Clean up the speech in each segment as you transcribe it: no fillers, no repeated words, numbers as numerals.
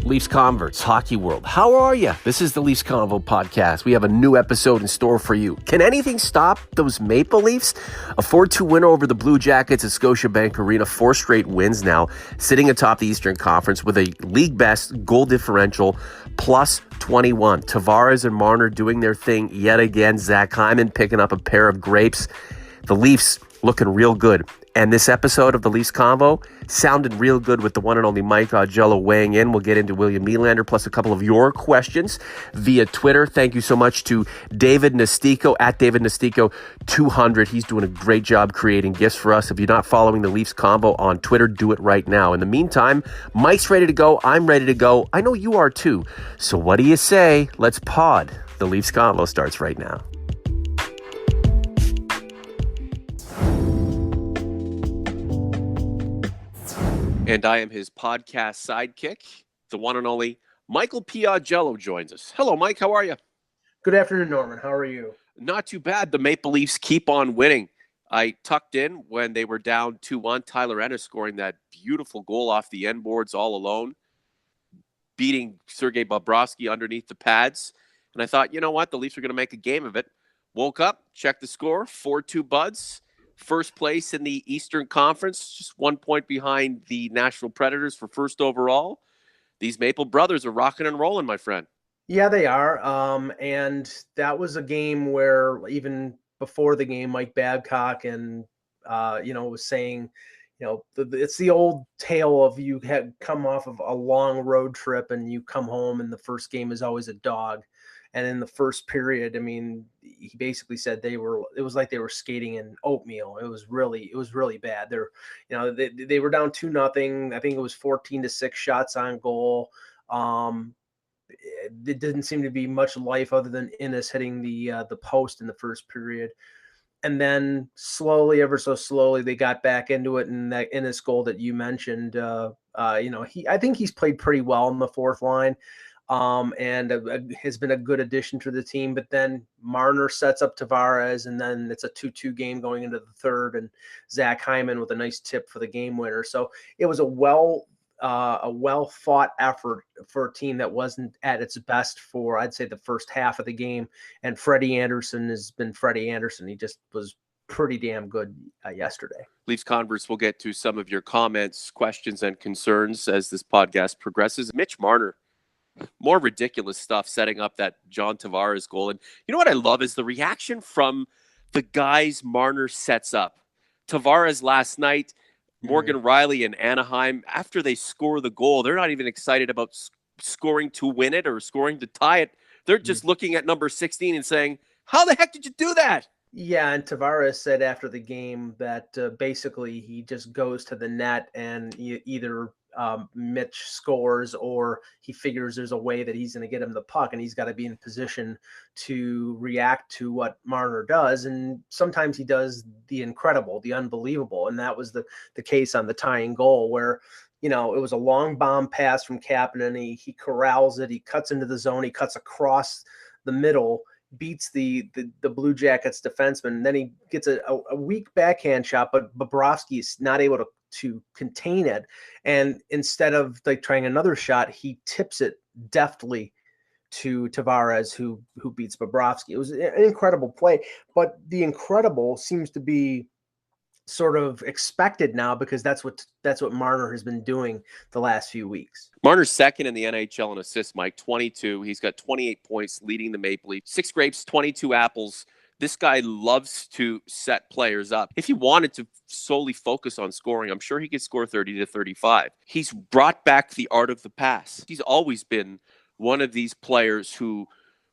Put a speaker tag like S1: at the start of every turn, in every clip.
S1: Leafs converts, hockey world, how are you? This is the Leafs Convo podcast. We have a new episode in store for you. Can anything stop those Maple Leafs? A 4-2 win over the Blue Jackets at Scotiabank Arena, 4 straight wins now, sitting atop the Eastern Conference with a league best goal differential plus 21. Tavares and Marner doing their thing yet again. Zach Hyman picking up a pair of grapes. The Leafs looking real good. And this episode of the Leafs Convo sounded real good with the one and only Mike Augello weighing in. We'll get into William Nylander plus a couple of your questions via Twitter. Thank you so much to David Nastico at David Nastico 200. He's doing a great job creating gifts for us. If you're not following the Leafs Convo on Twitter, do it right now. In the meantime, Mike's ready to go. I'm ready to go. I know you are too. So what do you say? Let's pod. The Leafs Convo starts right now. And I am his podcast sidekick, the one and only Michael Augello joins us. Hello, Mike. How are you?
S2: Good afternoon, Norman. How are you?
S1: Not too bad. The Maple Leafs keep on winning. I tucked in when they were down 2-1. Tyler Ennis scoring that beautiful goal off the end boards all alone, beating Sergei Bobrovsky underneath the pads. And I thought, you know what? The Leafs are going to make a game of it. Woke up, checked the score, 4-2 Buds. First place in the Eastern Conference, just 1 point behind the Nashville Predators for first overall. These Maple brothers are rocking and rolling, my friend.
S2: Yeah, they are. And that was a game where even before the game, Mike Babcock and, was saying, it's the old tale of you had come off of a long road trip and you come home and the first game is always a dog. And in the first period, I mean, he basically said it was like they were skating in oatmeal. It was really bad. They were down 2-0. I think it was 14-6 shots on goal. It didn't seem to be much life other than Innes hitting the post in the first period. And then slowly, ever so slowly, they got back into it. And that Innes goal that you mentioned, I think he's played pretty well in the fourth line. And has been a good addition to the team. But then Marner sets up Tavares, and then it's a 2-2 game going into the third, and Zach Hyman with a nice tip for the game winner. So it was a well fought effort for a team that wasn't at its best for, I'd say, the first half of the game. And Freddie Anderson has been Freddie Anderson. He just was pretty damn good yesterday.
S1: Leafs Converse, we'll get to some of your comments, questions, and concerns as this podcast progresses. Mitch Marner, more ridiculous stuff setting up that John Tavares goal. And you know what I love is the reaction from the guys Marner sets up. Tavares last night, Morgan Riley and Anaheim, after they score the goal, they're not even excited about scoring to win it or scoring to tie it. They're just looking at number 16 and saying, how the heck did you do that?
S2: Yeah, and Tavares said after the game that basically he just goes to the net and either Mitch scores or he figures there's a way that he's going to get him the puck, and he's got to be in position to react to what Marner does. And sometimes he does the incredible, the unbelievable. And that was the case on the tying goal where, it was a long bomb pass from Kapanen, and he corrals it. He cuts into the zone. He cuts across the middle, beats the Blue Jackets defenseman. And then he gets a weak backhand shot, but Bobrovsky is not able to contain it. And instead of like trying another shot, he tips it deftly to Tavares, who beats Bobrovsky. It was an incredible play, but the incredible seems to be sort of expected now because that's what Marner has been doing the last few weeks.
S1: Marner's second in the NHL in assists, Mike, 22. He's got 28 points leading the Maple Leafs. 6 grapes, 22 apples. This guy loves to set players up. If he wanted to solely focus on scoring, I'm sure he could score 30 to 35. He's brought back the art of the pass. He's always been one of these players who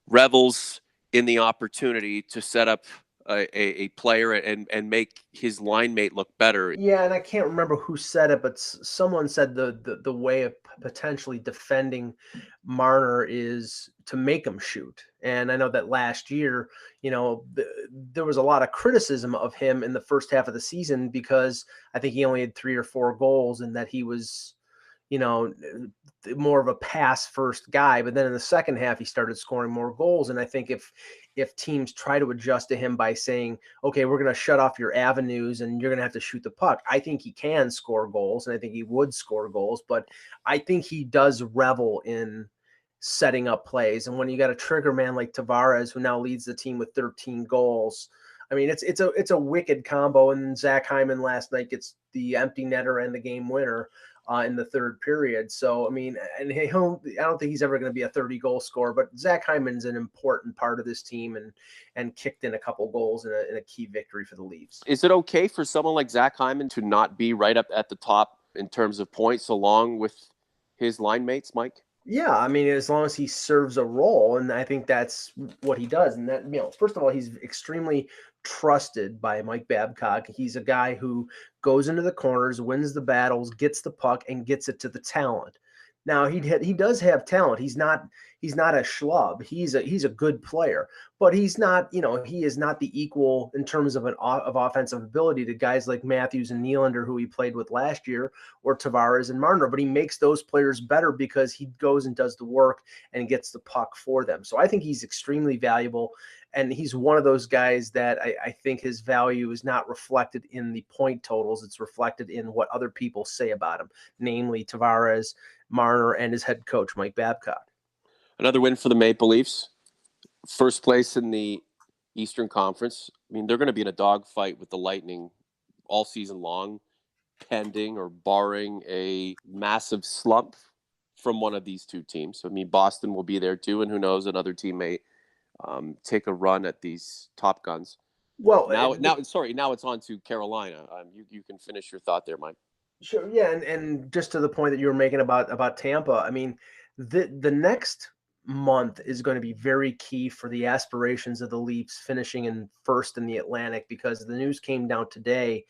S1: revels in the opportunity to set up a player and make his line mate look better.
S2: Yeah, and I can't remember who said it, but someone said the way of potentially defending Marner is to make him shoot. And I know that last year, there was a lot of criticism of him in the first half of the season because I think he only had 3 or 4 goals and that he was, more of a pass first guy. But then in the second half, he started scoring more goals. And I think if teams try to adjust to him by saying, okay, we're going to shut off your avenues and you're going to have to shoot the puck. I think he can score goals, and I think he would score goals, but I think he does revel in setting up plays. And when you got a trigger man like Tavares, who now leads the team with 13 goals, I mean, it's a wicked combo. And Zach Hyman last night gets the empty netter and the game winner in the third period. So, I mean, and I don't think he's ever going to be a 30-goal scorer, but Zach Hyman's an important part of this team and kicked in a couple goals in a key victory for the Leafs.
S1: Is it okay for someone like Zach Hyman to not be right up at the top in terms of points along with his line mates, Mike?
S2: Yeah, I mean, as long as he serves a role, and I think that's what he does. And that, first of all, he's extremely trusted by Mike Babcock. He's a guy who goes into the corners, wins the battles, gets the puck, and gets it to the talent. Now he does have talent. He's not a schlub. He's a good player, but he's not, he is not the equal in terms of of offensive ability to guys like Matthews and Nylander, who he played with last year, or Tavares and Marner. But he makes those players better because he goes and does the work and gets the puck for them. So I think he's extremely valuable. And he's one of those guys that I think his value is not reflected in the point totals. It's reflected in what other people say about him, namely Tavares, Marner, and his head coach, Mike Babcock.
S1: Another win for the Maple Leafs. First place in the Eastern Conference. I mean, they're going to be in a dogfight with the Lightning all season long, pending or barring a massive slump from one of these two teams. I mean, Boston will be there too, and who knows, another team may take a run at these top guns.
S2: Well,
S1: now it's on to Carolina. You can finish your thought there, Mike.
S2: Sure, yeah, and just to the point that you were making about Tampa, I mean, the next month is going to be very key for the aspirations of the Leafs finishing in first in the Atlantic, because the news came down today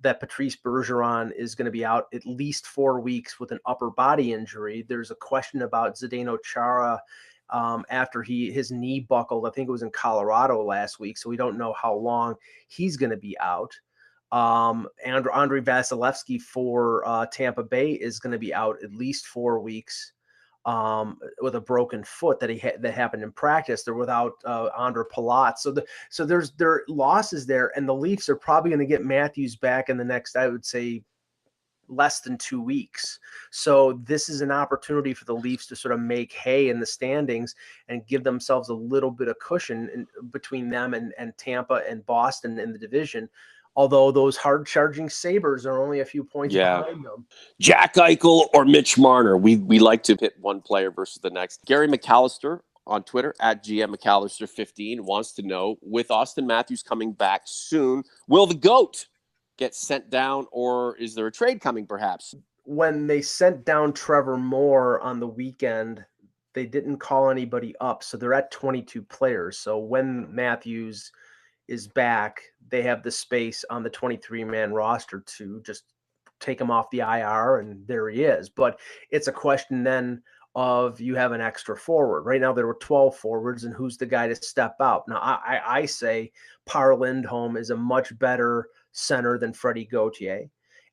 S2: that Patrice Bergeron is going to be out at least 4 weeks with an upper body injury. There's a question about Zdeno Chara after his knee buckled. I think it was in Colorado last week, so we don't know how long he's going to be out. And Andre Vasilevsky for Tampa Bay is going to be out at least 4 weeks with a broken foot that happened in practice. They're without Andre Palat, so there's losses there, and the Leafs are probably going to get Matthews back in the next, I would say, less than 2 weeks. So this is an opportunity for the Leafs to sort of make hay in the standings and give themselves a little bit of cushion between them and Tampa and Boston in the division. Although those hard-charging Sabres are only a few points behind them.
S1: Jack Eichel or Mitch Marner. We like to pit one player versus the next. Gary McAllister on Twitter, at GM McAllister15, wants to know, with Austin Matthews coming back soon, will the GOAT get sent down, or is there a trade coming perhaps?
S2: When they sent down Trevor Moore on the weekend, they didn't call anybody up, so they're at 22 players. So when Matthews is back, they have the space on the 23-man roster to just take him off the IR, and there he is. But it's a question then of, you have an extra forward. Right now there were 12 forwards, and who's the guy to step out? Now I say Par Lindholm is a much better center than Freddie Gauthier.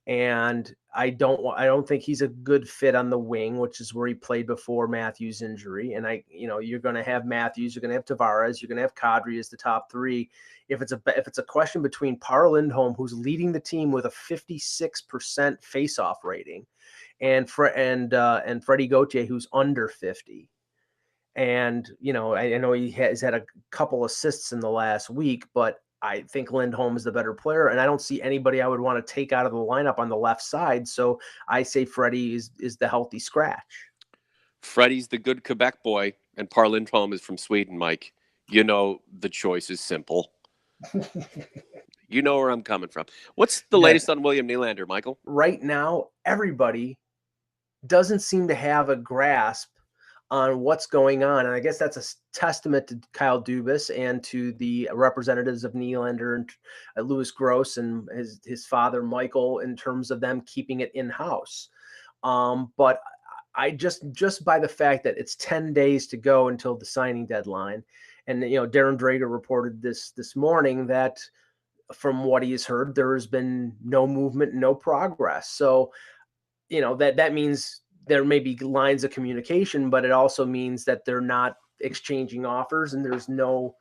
S2: And I don't think he's a good fit on the wing, which is where he played before Matthews' injury. And you're going to have Matthews, you're going to have Tavares, you're going to have Kadri as the top three. If it's a question between Par Lindholm, who's leading the team with a 56% face-off rating, and Freddie Gauthier, who's under 50. And I know he has had a couple assists in the last week, but I think Lindholm is the better player, and I don't see anybody I would want to take out of the lineup on the left side. So I say Freddie is the healthy scratch.
S1: Freddie's the good Quebec boy, and Par Lindholm is from Sweden, Mike. The choice is simple. You know where I'm coming from. What's the latest on William Nylander, Michael?
S2: Right now, everybody doesn't seem to have a grasp on what's going on. And I guess that's a testament to Kyle Dubas and to the representatives of Nylander and Louis Gross and his father, Michael, in terms of them keeping it in-house. But I just by the fact that it's 10 days to go until the signing deadline. And, Darren Drager reported this morning that from what he has heard, there has been no movement, no progress. So, that means there may be lines of communication, but it also means that they're not exchanging offers, and there's no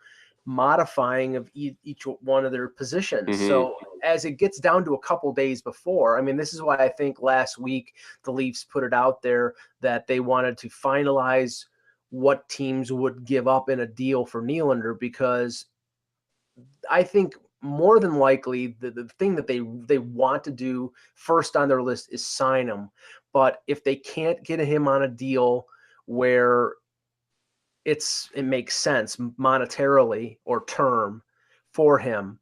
S2: modifying of each one of their positions.
S1: Mm-hmm.
S2: So as it gets down to a couple days before, I mean, this is why I think last week the Leafs put it out there that they wanted to finalize what teams would give up in a deal for Nylander, because I think more than likely the thing that they want to do first on their list is sign him. But if they can't get him on a deal where it makes sense monetarily or term for him,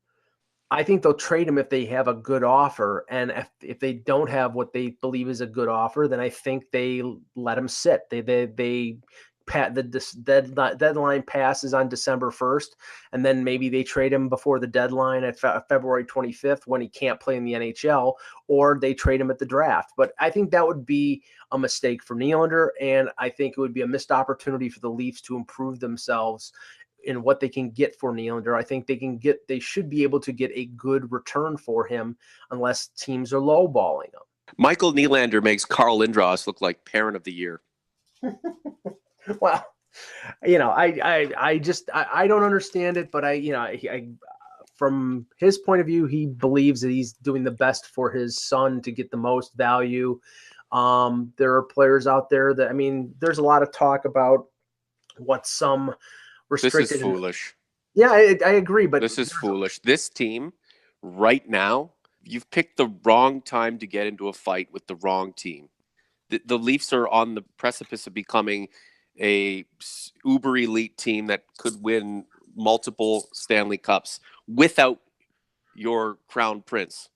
S2: I think they'll trade him if they have a good offer. And if they don't have what they believe is a good offer, then I think they let him sit. The deadline passes on December 1st, and then maybe they trade him before the deadline at February 25th when he can't play in the NHL, or they trade him at the draft. But I think that would be a mistake for Nylander, and I think it would be a missed opportunity for the Leafs to improve themselves in what they can get for Nylander. I think they should be able to get a good return for him unless teams are lowballing him.
S1: Michael Nylander makes Carl Lindros look like parent of the year.
S2: Well, I don't understand it, but from his point of view, he believes that he's doing the best for his son to get the most value. There are players out there that, I mean, there's a lot of talk about what some restricted.
S1: This is foolish.
S2: Yeah, I agree, but
S1: this is foolish. This team right now, you've picked the wrong time to get into a fight with the wrong team. The Leafs are on the precipice of becoming a uber elite team that could win multiple Stanley Cups without your crown prince.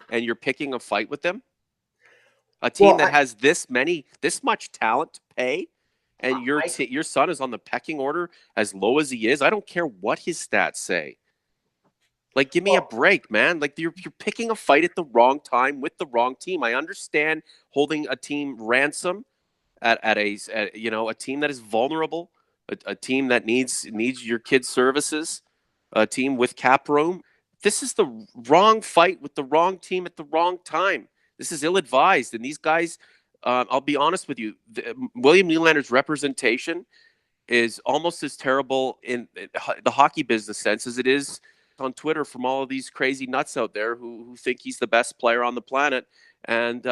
S1: And you're picking a fight with them? A team that has this much talent to pay, and your son is on the pecking order as low as he is. I don't care what his stats say. Like, give me a break, man. Like, you're picking a fight at the wrong time with the wrong team. I understand holding a team ransom at a team that is vulnerable, a team that needs your kids' services, a team with cap room. This is the wrong fight with the wrong team at the wrong time. This is ill-advised, and these guys, I'll be honest with you, William Nylander's representation is almost as terrible in the hockey business sense as it is on Twitter from all of these crazy nuts out there who think he's the best player on the planet. And,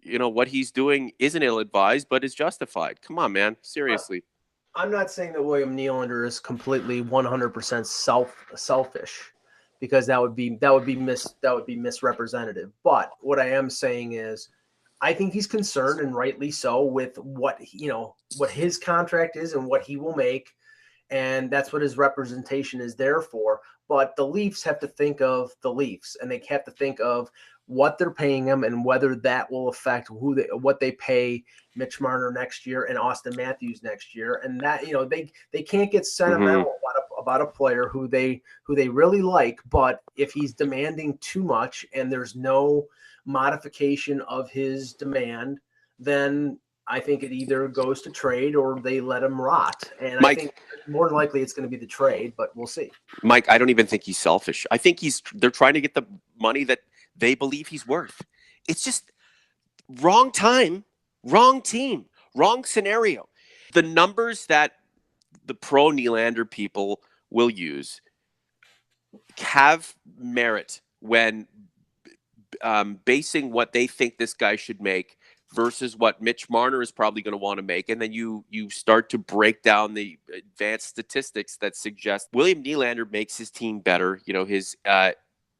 S1: what he's doing isn't ill-advised, but is justified. Come on, man. Seriously.
S2: I'm not saying that William Nylander is completely 100% selfish, because that would be misrepresentative. But what I am saying is, I think he's concerned, and rightly so, with what his contract is and what he will make, and that's what his representation is there for. But the Leafs have to think of the Leafs, and they have to think of what they're paying him and whether that will affect what they pay Mitch Marner next year and Austin Matthews next year. And that, they can't get sentimental about a player who they really like, but if he's demanding too much and there's no modification of his demand, then I think it either goes to trade or they let him rot. And Mike, I think more than likely it's going to be the trade, but we'll see.
S1: Mike, I don't even think he's selfish. I think they're trying to get the money that they believe he's worth. It's just wrong time, wrong team, wrong scenario. The numbers that the pro Nylander people will use have merit when basing what they think this guy should make versus what Mitch Marner is probably going to want to make. And then you start to break down the advanced statistics that suggest William Nylander makes his team better.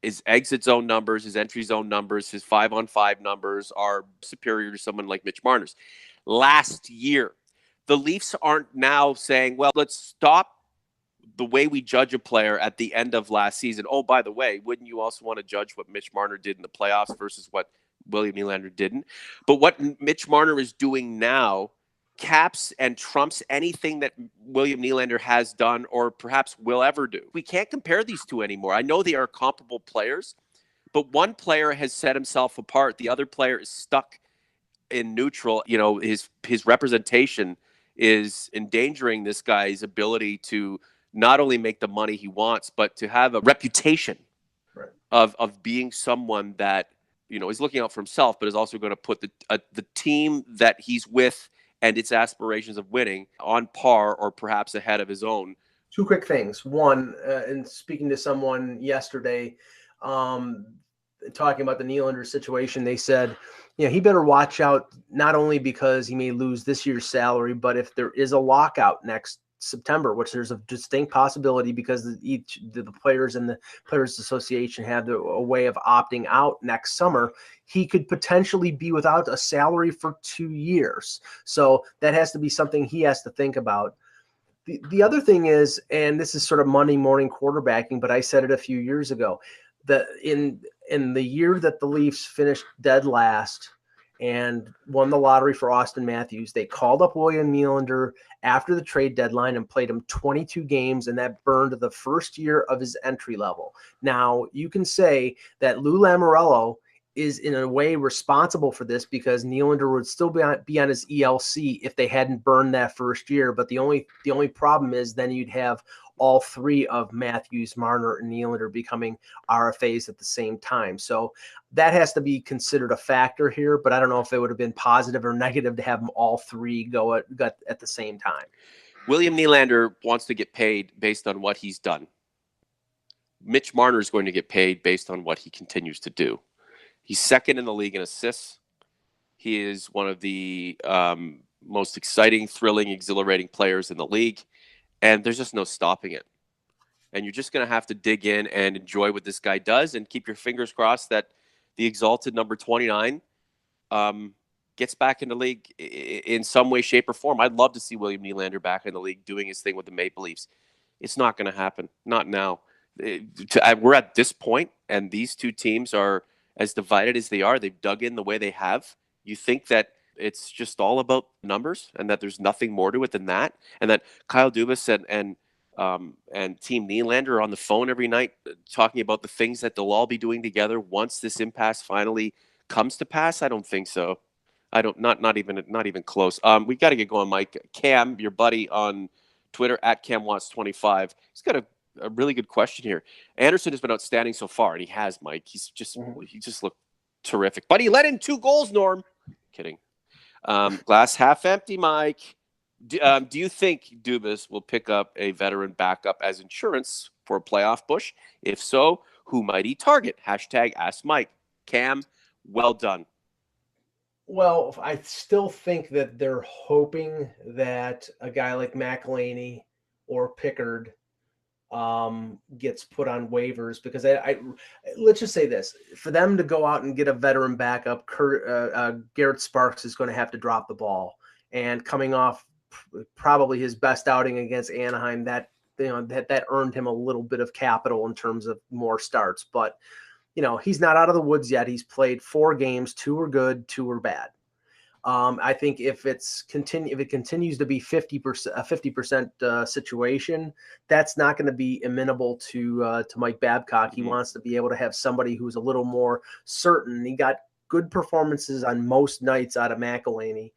S1: His exit zone numbers, his entry zone numbers, his 5-on-5 numbers are superior to someone like Mitch Marner's. Last year, the Leafs aren't now saying, well, let's stop the way we judge a player at the end of last season. Oh, by the way, wouldn't you also want to judge what Mitch Marner did in the playoffs versus what William Nylander didn't? But what Mitch Marner is doing now caps and trumps anything that William Nylander has done or perhaps will ever do. We can't compare these two anymore. I know they are comparable players, but one player has set himself apart. The other player is stuck in neutral. His representation is endangering this guy's ability to not only make the money he wants, but to have a reputation of being someone that, is looking out for himself, but is also going to put the team that he's with and its aspirations of winning on par or perhaps ahead of his own
S2: Two quick things. One, and speaking to someone yesterday, talking about the Nylander situation, they said, he better watch out, not only because he may lose this year's salary, but if there is a lockout next September, which there's a distinct possibility because the players and the Players Association have a way of opting out next summer, he could potentially be without a salary for 2 years. So that has to be something he has to think about. The other thing is, and this is sort of Monday morning quarterbacking, but I said it a few years ago, that in the year that the Leafs finished dead last and won the lottery for Austin Matthews, they called up William Nylander after the trade deadline and played him 22 games, and that burned the first year of his entry level. Now, you can say that Lou Lamoriello is in a way responsible for this because Nylander would still be on his ELC if they hadn't burned that first year. But the only problem is then you'd have all three of Matthews, Marner, and Nylander becoming RFAs at the same time. So that has to be considered a factor here. But I don't know if it would have been positive or negative to have them all three go at the same time.
S1: William Nylander wants to get paid based on what he's done. Mitch Marner is going to get paid based on what he continues to do. He's second in the league in assists. He is one of the most exciting, thrilling, exhilarating players in the league. And there's just no stopping it. And you're just going to have to dig in and enjoy what this guy does and keep your fingers crossed that the exalted number 29 gets back in the league in some way, shape, or form. I'd love to see William Nylander back in the league doing his thing with the Maple Leafs. It's not going to happen. Not now. We're at this point, and these two teams are as divided as they are. They've dug in the way they have. You think that it's just all about numbers and that there's nothing more to it than that, and that Kyle Dubas and Team Nylander are on the phone every night talking about the things that they'll all be doing together once this impasse finally comes to pass. I don't think so. I don't. Not even close. We got to get going, Mike. Cam, your buddy on Twitter at CamWatts25, he's got a really good question here. Anderson has been outstanding so far, and he has, Mike. He just looked terrific. But he let in 2 goals, Norm. Kidding. Glass half empty, Mike. Do you think Dubas will pick up a veteran backup as insurance for a playoff push? If so, who might he target? Hashtag Ask Mike. Cam, well done.
S2: Well, I still think that they're hoping that a guy like McElhinney or Pickard gets put on waivers, because I let's just say this: for them to go out and get a veteran backup, Garrett Sparks is going to have to drop the ball, and coming off probably his best outing against Anaheim, that earned him a little bit of capital in terms of more starts. But he's not out of the woods yet. He's played 4 games, 2 were good, 2 were bad. I think if it continues to be 50% situation, that's not going to be amenable to Mike Babcock. He wants to be able to have somebody who's a little more certain. He got good performances on most nights out of McElhinney.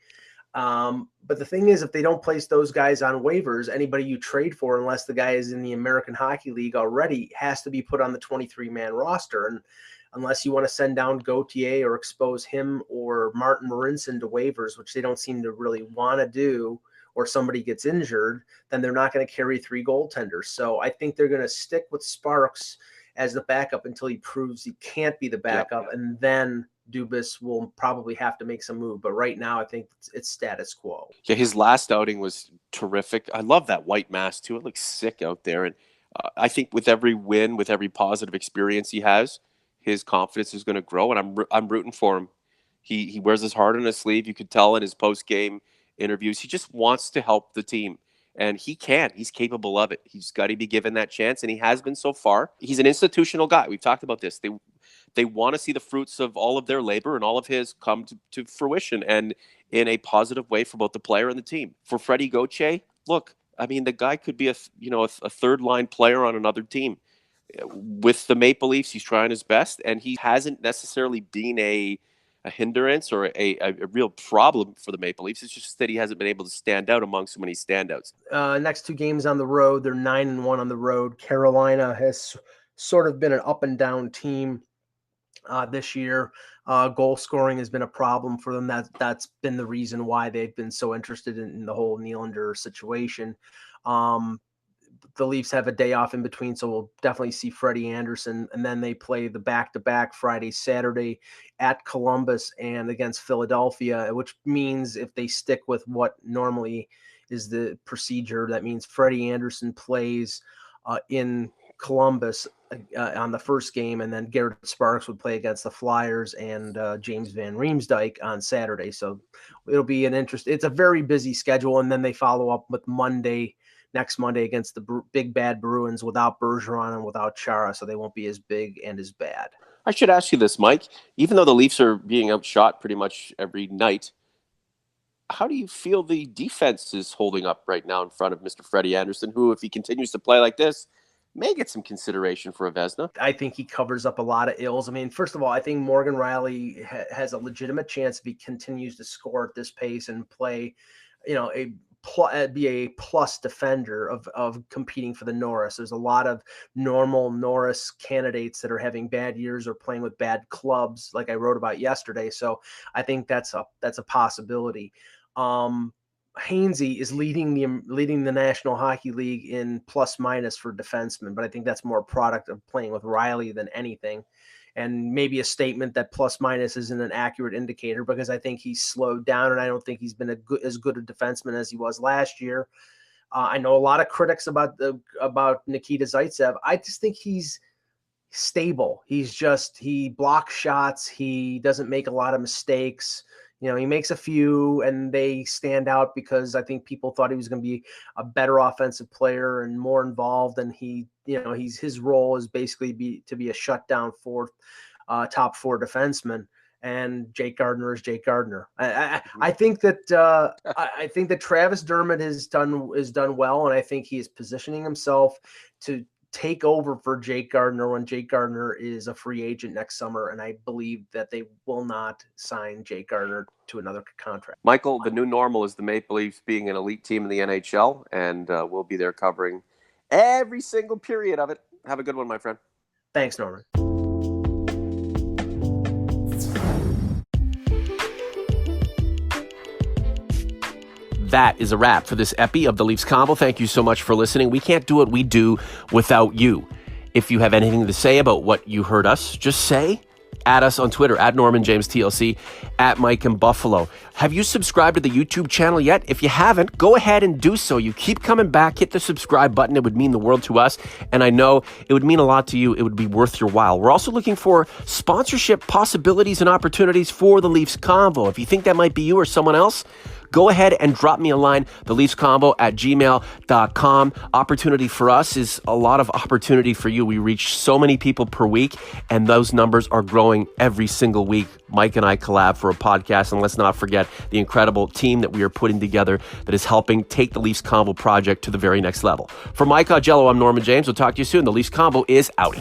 S2: But the thing is, if they don't place those guys on waivers, anybody you trade for, unless the guy is in the American Hockey League already, has to be put on the 23-man roster. And unless you want to send down Gauthier or expose him or Martin Marincin to waivers, which they don't seem to really want to do, or somebody gets injured, then they're not going to carry 3 goaltenders. So I think they're going to stick with Sparks as the backup until he proves he can't be the backup, and then Dubas will probably have to make some move. But right now, I think it's status quo.
S1: Yeah, his last outing was terrific. I love that white mask too. It looks sick out there. And I think with every win, with every positive experience he has, his confidence is going to grow. And I'm rooting for him. He wears his heart on his sleeve. You could tell in his post-game interviews. He just wants to help the team. And he can. He's capable of it. He's got to be given that chance, and he has been so far. He's an institutional guy. We've talked about this. They want to see the fruits of all of their labor and all of his come to fruition, and in a positive way for both the player and the team. For Freddie Gauthier, look, I mean, the guy could be a third-line player on another team. With the Maple Leafs, he's trying his best, and he hasn't necessarily been a hindrance or a real problem for the Maple Leafs. It's just that he hasn't been able to stand out among so many standouts.
S2: Next 2 games on the road, they're 9-1 on the road. Carolina has sort of been an up and down team this year. Goal scoring has been a problem for them. That's been the reason why they've been so interested in the whole Nylander situation. the Leafs have a day off in between, so we'll definitely see Freddie Andersen. And then they play the back-to-back Friday, Saturday at Columbus and against Philadelphia, which means if they stick with what normally is the procedure, that means Freddie Andersen plays in Columbus on the first game, and then Garrett Sparks would play against the Flyers and James Van Riemsdyk on Saturday. So it'll be it's a very busy schedule, and then they follow up with next Monday against the big bad Bruins without Bergeron and without Chara, so they won't be as big and as bad.
S1: I should ask you this, Mike. Even though the Leafs are being outshot pretty much every night, how do you feel the defense is holding up right now in front of Mr. Freddie Andersen, who, if he continues to play like this, may get some consideration for a Vezina?
S2: I think he covers up a lot of ills. I mean, first of all, I think Morgan Rielly has a legitimate chance if he continues to score at this pace and play, be a plus defender of competing for the Norris. There's a lot of normal Norris candidates that are having bad years or playing with bad clubs, like I wrote about yesterday. So I think that's a possibility. Hainsey is leading the National Hockey League in plus minus for defensemen, but I think that's more a product of playing with Rielly than anything. And maybe a statement that plus minus isn't an accurate indicator, because I think he's slowed down, and I don't think he's been as good a defenseman as he was last year. I know a lot of critics about Nikita Zaitsev. I just think he's stable. He blocks shots. He doesn't make a lot of mistakes. He makes a few and they stand out because I think people thought he was going to be a better offensive player and more involved. And his role is basically to be a shutdown top four defenseman. And Jake Gardiner is Jake Gardiner. I think that Travis Dermott has done well, and I think he is positioning himself to take over for Jake Gardiner when Jake Gardiner is a free agent next summer, and I believe that they will not sign Jake Gardiner to another contract.
S1: Michael, the new normal is the Maple Leafs being an elite team in the NHL, and we'll be there covering every single period of it. Have a good one, my friend.
S2: Thanks, Norman.
S1: That is a wrap for this epi of the Leafs Convo. Thank you so much for listening. We can't do what we do without you. If you have anything to say about what you heard us just say, add us on Twitter, at NormanJamesTLC, at Mike in Buffalo. Have you subscribed to the YouTube channel yet? If you haven't, go ahead and do so. You keep coming back. Hit the subscribe button. It would mean the world to us. And I know it would mean a lot to you. It would be worth your while. We're also looking for sponsorship possibilities and opportunities for the Leafs Convo. If you think that might be you or someone else, go ahead and drop me a line, theleafsconvo@gmail.com. Opportunity for us is a lot of opportunity for you. We reach so many people per week, and those numbers are growing every single week. Mike and I collab for a podcast, and let's not forget the incredible team that we are putting together that is helping take the Leafs Convo project to the very next level. For Mike Augello, I'm Norman James. We'll talk to you soon. The Leafs Convo is out.